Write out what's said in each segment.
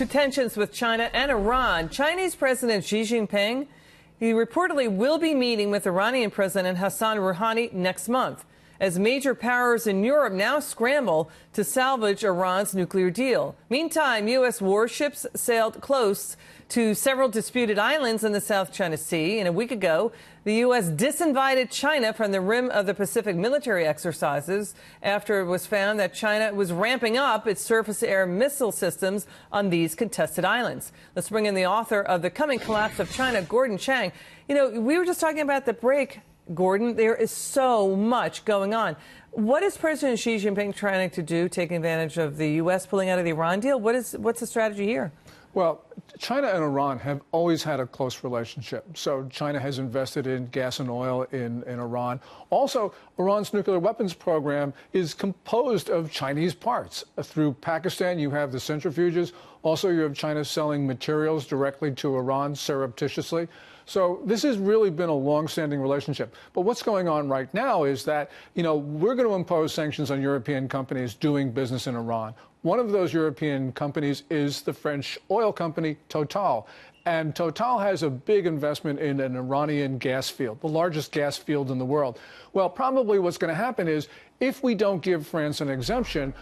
To tensions with China and Iran. Chinese President Xi Jinping, he reportedly will be meeting with Iranian President Hassan Rouhani next month, as major powers in Europe now scramble to salvage Iran's nuclear deal. Meantime, U.S. warships sailed close to several disputed islands in the South China Sea. And a week ago, the U.S. disinvited China from the rim of the Pacific military exercises after it was found that China was ramping up its surface-to-air missile systems on these contested islands. Let's bring in the author of The Coming Collapse of China, Gordon Chang. You know, we were just talking about the break, Gordon. There is so much going on. What is President Xi Jinping trying to do, taking advantage of the U.S. pulling out of the Iran deal? What's the strategy here? Well, China and Iran have always had a close relationship. So China has invested in gas and oil in Iran. Also, Iran's nuclear weapons program is composed of Chinese parts. Through Pakistan, you have the centrifuges. Also, you have China selling materials directly to Iran surreptitiously. So this has really been a long-standing relationship. But what's going on right now is that, we're going to impose sanctions on European companies doing business in Iran. One of those European companies is the French oil company Total. And Total has a big investment in an Iranian gas field, the largest gas field in the world. Well, probably what's going to happen is if we don't give France an exemption,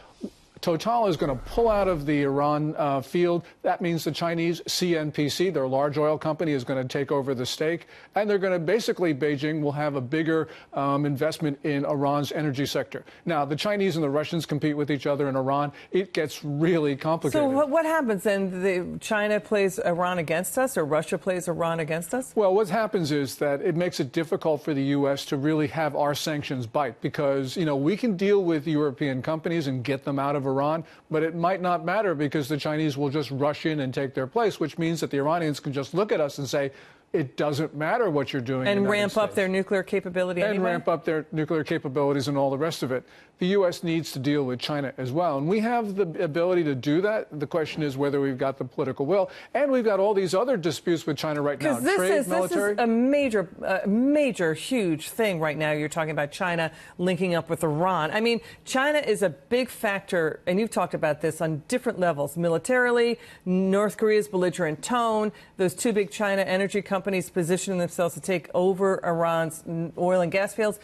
Total is going to pull out of the Iran field. That means the Chinese CNPC, their large oil company, is going to take over the stake. And they're going to basically, Beijing will have a bigger investment in Iran's energy sector. Now, the Chinese and the Russians compete with each other in Iran. It gets really complicated. So what happens then? China plays Iran against us, or Russia plays Iran against us? Well, what happens is that it makes it difficult for the U.S. to really have our sanctions bite because, we can deal with European companies and get them out of Iran, but it might not matter because the Chinese will just rush in and take their place, which means that the Iranians can just look at us and say, it doesn't matter what you're doing. And ramp up their nuclear capability anyway? And ramp up their nuclear capabilities and all the rest of it. The U.S. needs to deal with China as well. And we have the ability to do that. The question is whether we've got the political will. And we've got all these other disputes with China right now. This is a major, huge thing right now. You're talking about China linking up with Iran. I mean, China is a big factor, and you've talked about this on different levels. Militarily, North Korea's belligerent tone, those two big China energy companies positioning themselves to take over Iran's oil and gas fields.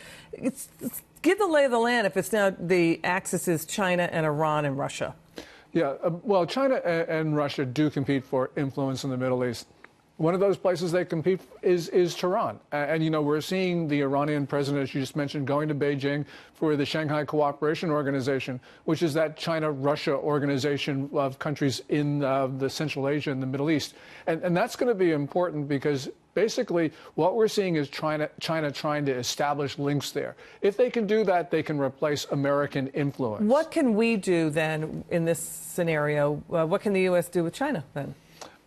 Give the lay of the land if it's now the axis is China and Iran and Russia. Yeah, well, China and Russia do compete for influence in the Middle East. One of those places they compete is Tehran. And, we're seeing the Iranian president, as you just mentioned, going to Beijing for the Shanghai Cooperation Organization, which is that China-Russia organization of countries in the Central Asia and the Middle East. And that's going to be important because basically what we're seeing is China trying to establish links there. If they can do that, they can replace American influence. What can we do then in this scenario? What can the U.S. do with China then?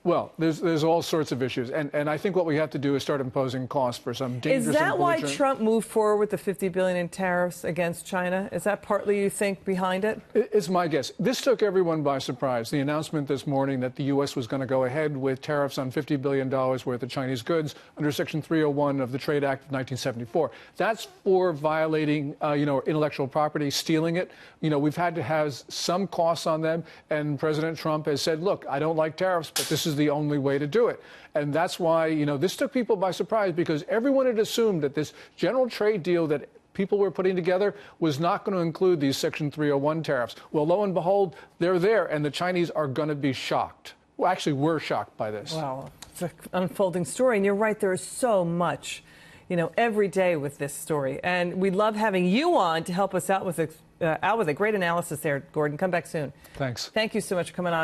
Well, there's all sorts of issues. And I think what we have to do is start imposing costs for some dangerous and belligerent... Is that why Trump moved forward with the $50 billion in tariffs against China? Is that partly, you think, behind it? It's my guess. This took everyone by surprise. The announcement this morning that the U.S. was going to go ahead with tariffs on $50 billion worth of Chinese goods under Section 301 of the Trade Act of 1974. That's for violating, intellectual property, stealing it. We've had to have some costs on them. And President Trump has said, look, I don't like tariffs, but this is the only way to do it. And that's why, this took people by surprise because everyone had assumed that this general trade deal that people were putting together was not going to include these Section 301 tariffs. Well, lo and behold, they're there, and the Chinese are going to be shocked. Well, actually, we're shocked by this. Wow, it's an unfolding story. And you're right, there is so much, every day with this story. And we love having you on to help us out with a great analysis there, Gordon. Come back soon. Thanks. Thank you so much for coming on.